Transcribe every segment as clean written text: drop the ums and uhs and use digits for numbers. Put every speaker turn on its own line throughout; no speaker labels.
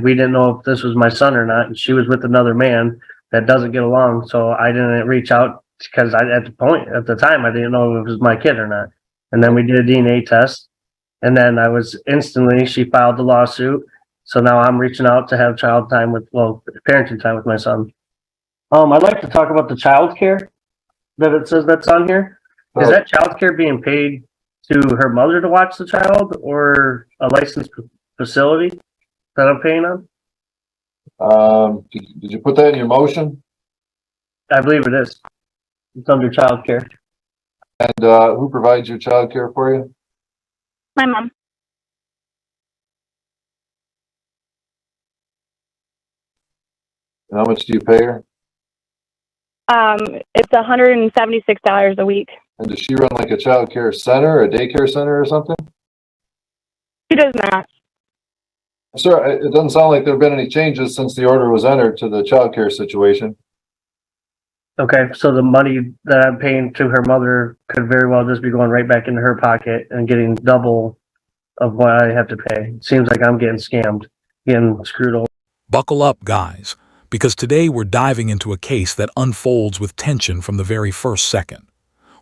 We didn't know if this was my son or not, and she was with another man that doesn't get along. So I didn't reach out because at the time, I didn't know if it was my kid or not. And then we did a DNA test, and then she filed the lawsuit. So now I'm reaching out to have parenting time with my son. I'd like to talk about the child care that it says that's on here. Is that child care being paid to her mother to watch the child or a licensed facility that I'm paying on?
Did you put that in your motion?
I believe it is. It's under child care.
And who provides your child care for you?
My mom.
And how much do you pay her?
It's $176 a week.
And does she run like a child care center, a daycare center or something?
She does not.
Sir, it doesn't sound like there have been any changes since the order was entered to the child care situation.
Okay, so the money that I'm paying to her mother could very well just be going right back into her pocket and getting double of what I have to pay. It seems like I'm getting scammed, getting screwed over.
Buckle up, guys, because today we're diving into a case that unfolds with tension from the very first second.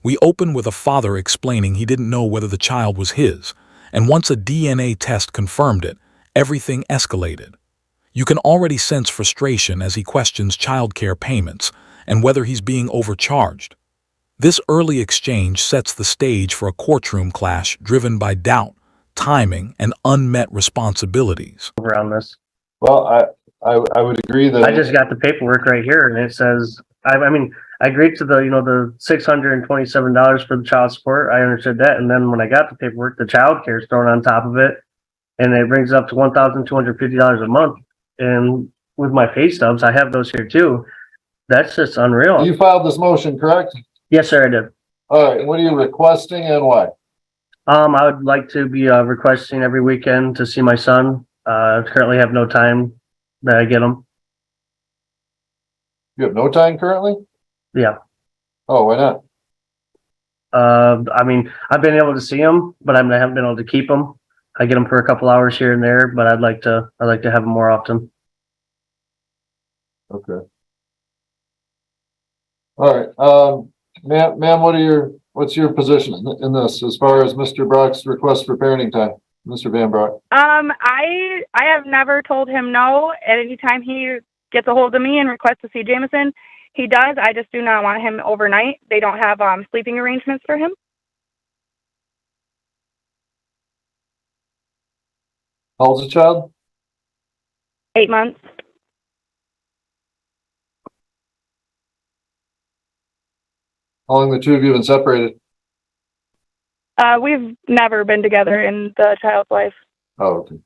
We open with a father explaining he didn't know whether the child was his, and once a DNA test confirmed it, everything escalated. You can already sense frustration as he questions childcare payments and whether he's being overcharged. This early exchange sets the stage for a courtroom clash driven by doubt, timing, and unmet responsibilities.
Around this.
Well, I would agree that
I just got the paperwork right here, and it says I agreed to the $627 for the child support. I understood that, and then when I got the paperwork, the child care is thrown on top of it, and it brings it up to $1,250 a month. And with my pay stubs, I have those here too. That's just unreal.
you filed this motion, correct?
Yes, sir, I did.
All right. What are you requesting and why?
I would like to be requesting every weekend to see my son. Currently have no time that I get him.
You have no time currently?
Yeah.
Oh, why not?
I've been able to see him, but I haven't been able to keep him. I get him for a couple hours here and there, but I'd like to have him more often.
Okay. All right. Ma'am, what's your position in this as far as Mr. Brock's request for parenting time? Mr. Van Brock.
I have never told him no. At any time he gets a hold of me and requests to see Jameson, he does. I just do not want him overnight. They don't have sleeping arrangements for him.
How old's the child?
8 months.
How long the two of you been separated?
We've never been together in the child's life.
Oh, okay.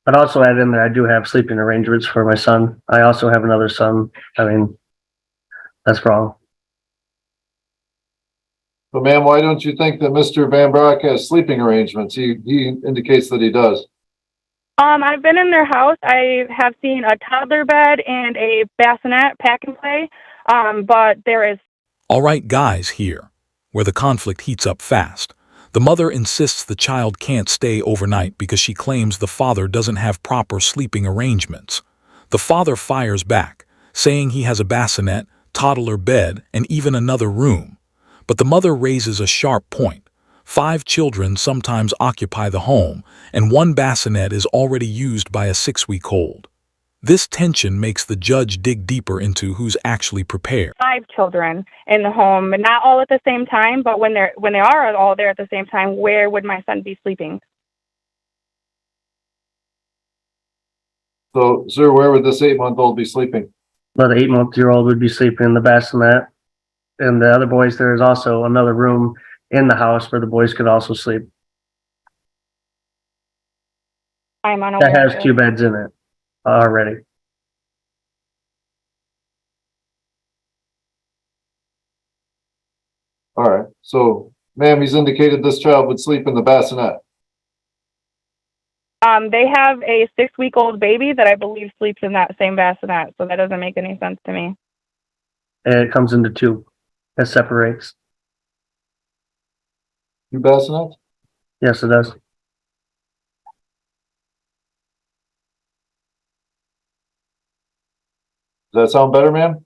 I'd also add in there, I do have sleeping arrangements for my son. I also have another son. That's wrong.
But ma'am, why don't you think that Mr. Van Brock has sleeping arrangements? He indicates that he does.
I've been in their house. I have seen a toddler bed and a bassinet pack and play. But there is.
All right, guys, here, where the conflict heats up fast. The mother insists the child can't stay overnight because she claims the father doesn't have proper sleeping arrangements. The father fires back, saying he has a bassinet, toddler bed, and even another room. But the mother raises a sharp point. 5 children sometimes occupy the home, and one bassinet is already used by a 6-week-old. This tension makes the judge dig deeper into who's actually prepared.
5 children in the home, not all at the same time, but when they are all there at the same time, where would my son be sleeping?
So, sir, where would this 8-month-old be sleeping?
Well, the 8-month-old would be sleeping in the bassinet, and the other boys, there is also another room in the house where the boys could also sleep.
I'm unaware.
That has 2 beds in it already.
All right. So, ma'am, he's indicated this child would sleep in the bassinet.
They have a 6-week-old baby that I believe sleeps in that same bassinet, so that doesn't make any sense to me.
And it comes into 2. It separates.
2 bassinets?
Yes, it does.
Does that sound better, ma'am?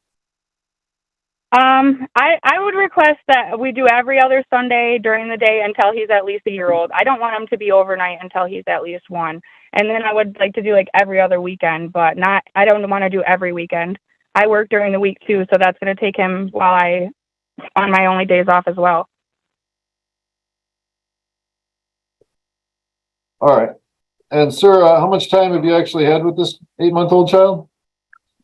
I would request that we do every other Sunday during the day until he's at least a year old. I don't want him to be overnight until he's at least one. And then I would like to do like every other weekend, but I don't want to do every weekend. I work during the week too, so that's going to take him on my only days off as well.
All right. And sir, how much time have you actually had with this 8-month-old child?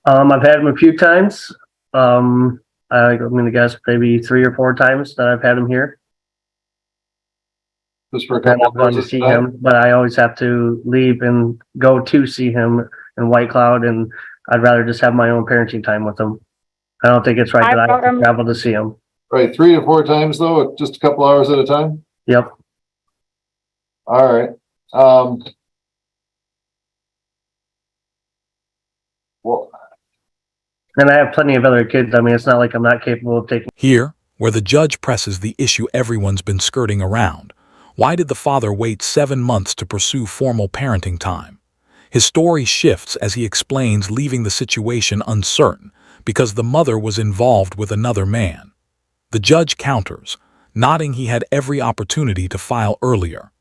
I've had him a few times. I'm going to guess maybe 3 or 4 times that I've had him here.
Just for a
And
couple
I'm going to
hours
see
at a time?
him, but I always have to leave and go to see him in White Cloud, and I'd rather just have my own parenting time with him. I don't think it's right
I
that I have
brought
to
him-
travel to see him.
Right, 3 to 4 times though, just a couple hours at a time?
Yep.
All right. Well,
And I have plenty of other kids. I mean, it's not like I'm not capable of taking.
Here, where the judge presses the issue everyone's been skirting around, why did the father wait 7 months to pursue formal parenting time? His story shifts as he explains leaving the situation uncertain because the mother was involved with another man. The judge counters, nodding he had every opportunity to file earlier.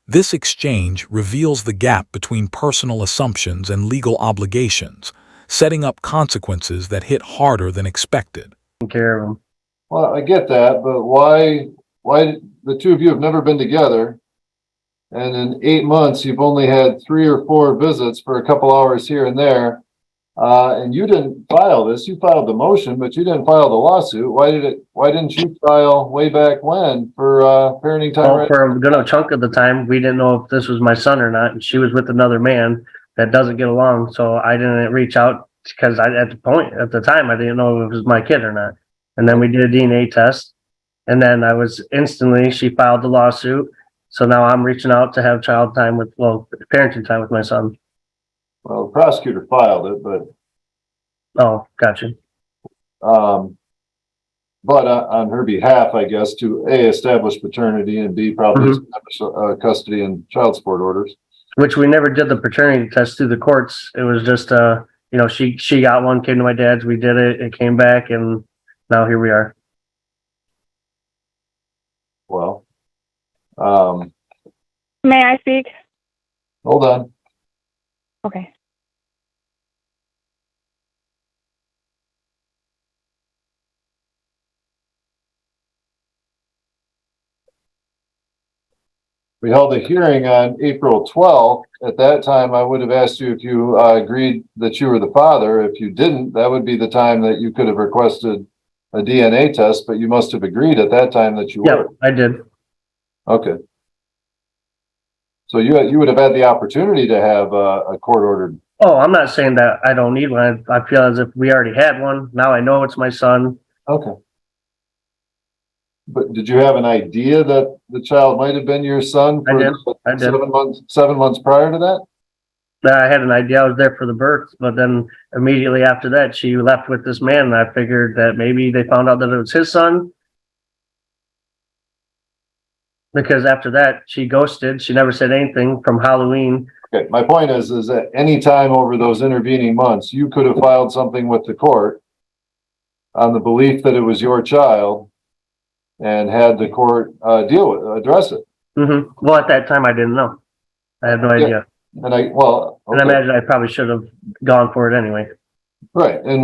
This exchange reveals the gap between personal assumptions and legal obligations, setting up consequences that hit harder than expected.
Care of him.
well, I get that, but why the two of you have never been together? And in 8 months, you've only had 3 or 4 visits for a couple hours here and there. And you didn't file this, you filed the motion, but you didn't file the lawsuit. Why didn't you file way back when for, parenting time?
Well,
Right?
for a good chunk of the time, we didn't know if this was my son or not, and she was with another man that doesn't get along. So I didn't reach out because at the time, I didn't know if it was my kid or not. And then we did a DNA test, and then she filed the lawsuit. So now I'm reaching out to have parenting time with my son.
Well, the prosecutor filed it, but
Oh, gotcha.
on her behalf, I guess, to A, establish paternity, and B, probably establish custody and child support orders.
Which we never did the paternity test through the courts. It was just, she got one, came to my dad's, we did it, it came back, and now here we are.
Well,
May I speak?
hold on.
Okay.
We held a hearing on April 12th. At that time, I would have asked you if you agreed that you were the father. If you didn't, that would be the time that you could have requested a DNA test, but you must have agreed at that time that you
Yeah,
were.
I did.
Okay. So you would have had the opportunity to have a court-ordered.
Oh, I'm not saying that I don't need one. I feel as if we already had one. Now I know it's my son.
Okay. But did you have an idea that the child might have been your son
I
for
did. I did.
7 months prior to that?
I had an idea I was there for the birth, but then immediately after that, she left with this man, and I figured that maybe they found out that it was his son. Because after that, she ghosted. She never said anything from Halloween.
Okay, my point is that any time over those intervening months, you could have filed something with the court on the belief that it was your child and had the court address it.
Mm-hmm. Well, at that time, I didn't know. I had no idea.
And
And I imagine I probably should have gone for it anyway.
right, and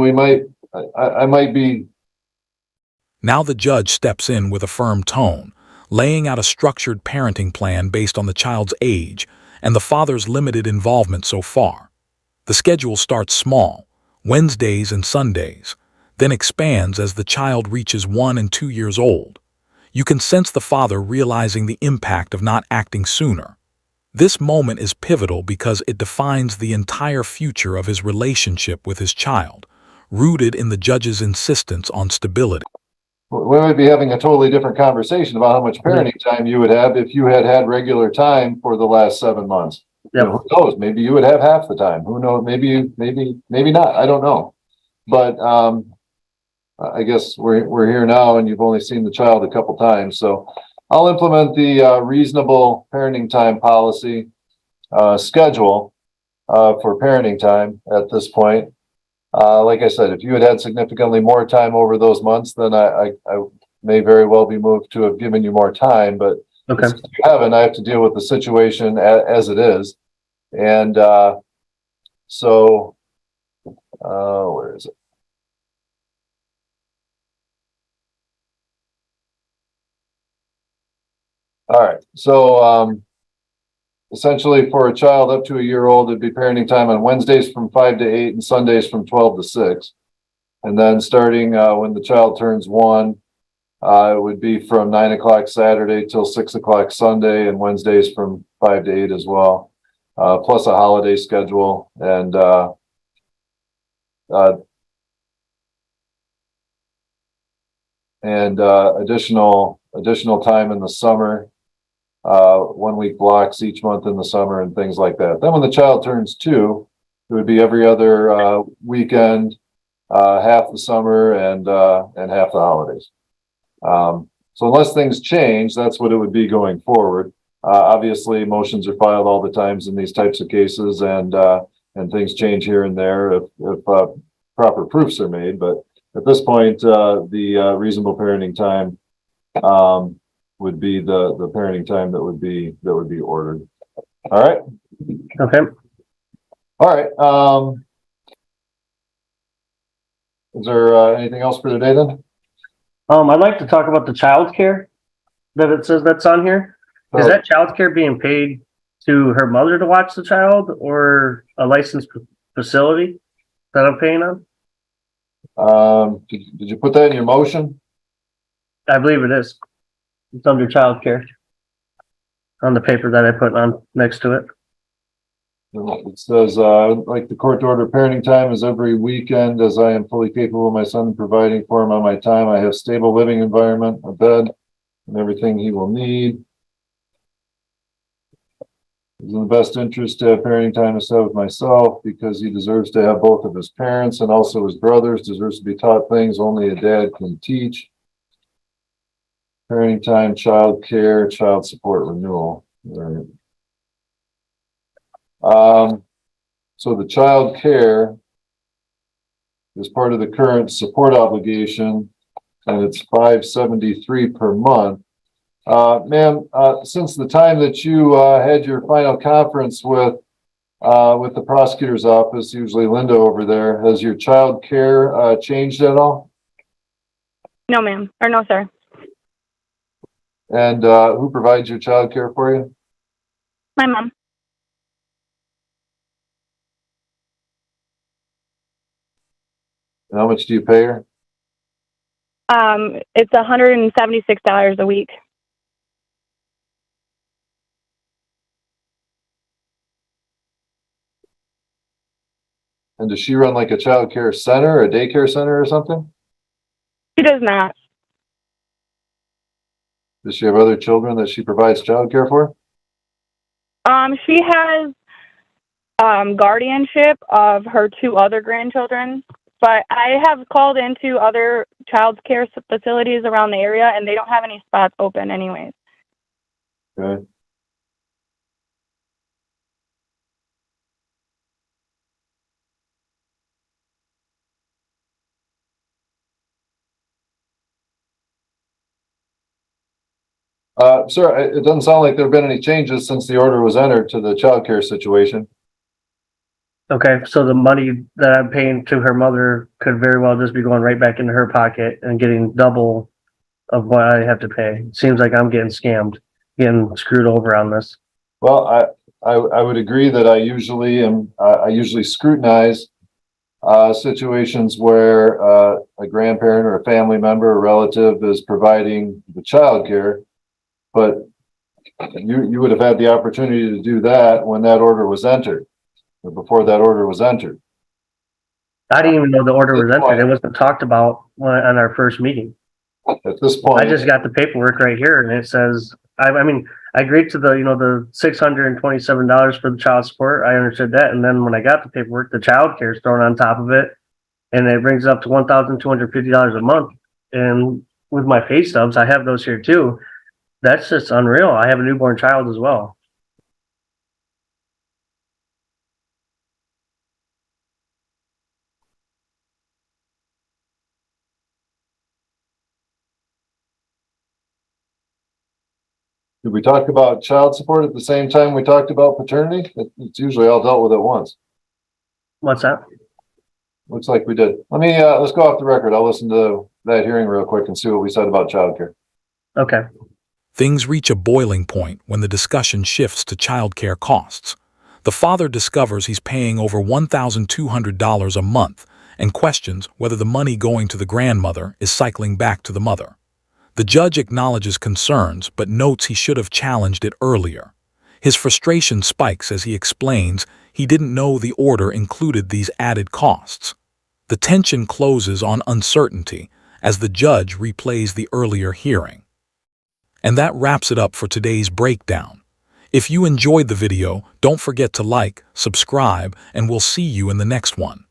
I might be.
Now the judge steps in with a firm tone, laying out a structured parenting plan based on the child's age and the father's limited involvement so far. The schedule starts small, Wednesdays and Sundays, then expands as the child reaches 1 and 2 years old. You can sense the father realizing the impact of not acting sooner. This moment is pivotal because it defines the entire future of his relationship with his child, rooted in the judge's insistence on stability.
We might be having a totally different conversation about how much parenting time you would have if you had regular time for the last 7 months.
Yep.
Who knows? Maybe you would have half the time. Who knows? Maybe not. I don't know. But I guess we're here now, and you've only seen the child a couple times. So I'll implement the reasonable parenting time policy schedule for parenting time at this point. Like I said, if you had significantly more time over those months, then I may very well be moved to have given you more time, but
Okay.
since you haven't, I have to deal with the situation as it is. And so where is it? All right, so essentially for a child up to a year old, it'd be parenting time on Wednesdays from 5 to 8 and Sundays from 12 to 6. And then starting when the child turns 1, it would be from 9 o'clock Saturday till 6 o'clock Sunday, and Wednesdays from 5 to 8 as well, plus a holiday schedule and additional time in the summer, 1 week blocks each month in the summer and things like that. Then when the child turns 2, it would be every other weekend, half the summer and half the holidays. So unless things change, that's what it would be going forward. Obviously, motions are filed all the times in these types of cases, and things change here and there if proper proofs are made. But at this point, the reasonable parenting time would be the parenting time that would be ordered. All right.
Okay.
All right. Is there anything else for today then?
I'd like to talk about the childcare that it says that's on here. Is that childcare being paid to her mother to watch the child, or a licensed facility that I'm paying on?
Did you put that in your motion?
I believe it is. It's under childcare on the paper that I put on next to it.
It says, like the court to order parenting time is every weekend, as I am fully capable of my son providing for him on my time. I have stable living environment, a bed, and everything he will need. It's in the best interest to have parenting time to set with myself, because he deserves to have both of his parents, and also his brothers deserves to be taught things only a dad can teach. Parenting time, child care, child support renewal. Right. So the child care is part of the current support obligation, and it's $573 per month. Ma'am, since the time that you had your final conference with the prosecutor's office, usually Linda over there, has your child care changed at all?
No, ma'am. Or no, sir.
And who provides your child care for you?
My mom.
And how much do you pay her?
It's $176 a week.
And does she run like a child care center, a daycare center or something?
She does not.
Does she have other children that she provides child care for?
She has guardianship of her 2 other grandchildren, but I have called into other child care facilities around the area, and they don't have any spots open anyways.
Okay. Sir, it doesn't sound like there have been any changes since the order was entered to the child care situation.
Okay, so the money that I'm paying to her mother could very well just be going right back into her pocket and getting double of what I have to pay. It seems like I'm getting scammed, getting screwed over on this.
Well, I would agree that I usually scrutinize situations where a grandparent or a family member or relative is providing the child care, but you would have had the opportunity to do that when that order was entered, or before that order was entered.
I didn't even know the order was entered. It wasn't talked about on our first meeting.
At this point,
I just got the paperwork right here, and it says, I mean, I agreed to the $627 for the child support. I understood that, and then when I got the paperwork, the child care is thrown on top of it, and it brings it up to $1,250 a month. And with my pay stubs, I have those here too. That's just unreal. I have a newborn child as well.
Did we talk about child support at the same time we talked about paternity? It's usually all dealt with at once.
What's that?
Looks like we did. Let's go off the record. I'll listen to that hearing real quick and see what we said about childcare.
Okay.
Things reach a boiling point when the discussion shifts to childcare costs. The father discovers he's paying over $1,200 a month and questions whether the money going to the grandmother is cycling back to the mother. The judge acknowledges concerns but notes he should have challenged it earlier. His frustration spikes as he explains he didn't know the order included these added costs. The tension closes on uncertainty as the judge replays the earlier hearing. And that wraps it up for today's breakdown. If you enjoyed the video, don't forget to like, subscribe, and we'll see you in the next one.